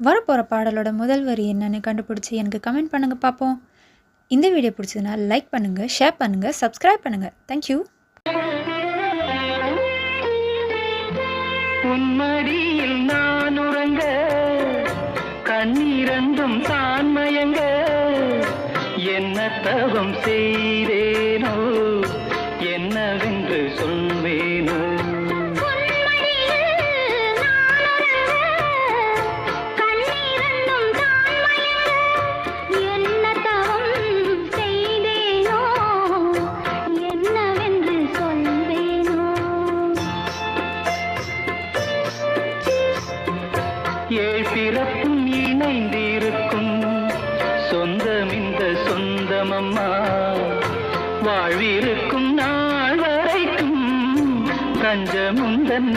வரப்போகிற பாடலோட முதல் வரி என்னன்னு கண்டுபிடிச்சி எனக்கு கமெண்ட் பண்ணுங்கள் பார்ப்போம். இந்த வீடியோ பிடிச்சதுன்னா லைக் பண்ணுங்கள், ஷேர் பண்ணுங்கள், சப்ஸ்கிரைப் பண்ணுங்கள். தேங்க்யூ. உன்மடியில் நான் உறங்க கண்ணீரந்தும் தான் மயங்க என்ன தவம் செய்தேனோ என்னவென்று சொல்வேனோ. ஏழ் பிறப்பும் இணைந்திருக்கும் சொந்தம் இந்த சொந்தமம்மா, வாழ்விருக்கும் நாள் வரைக்கும் கஞ்சமுந்தன்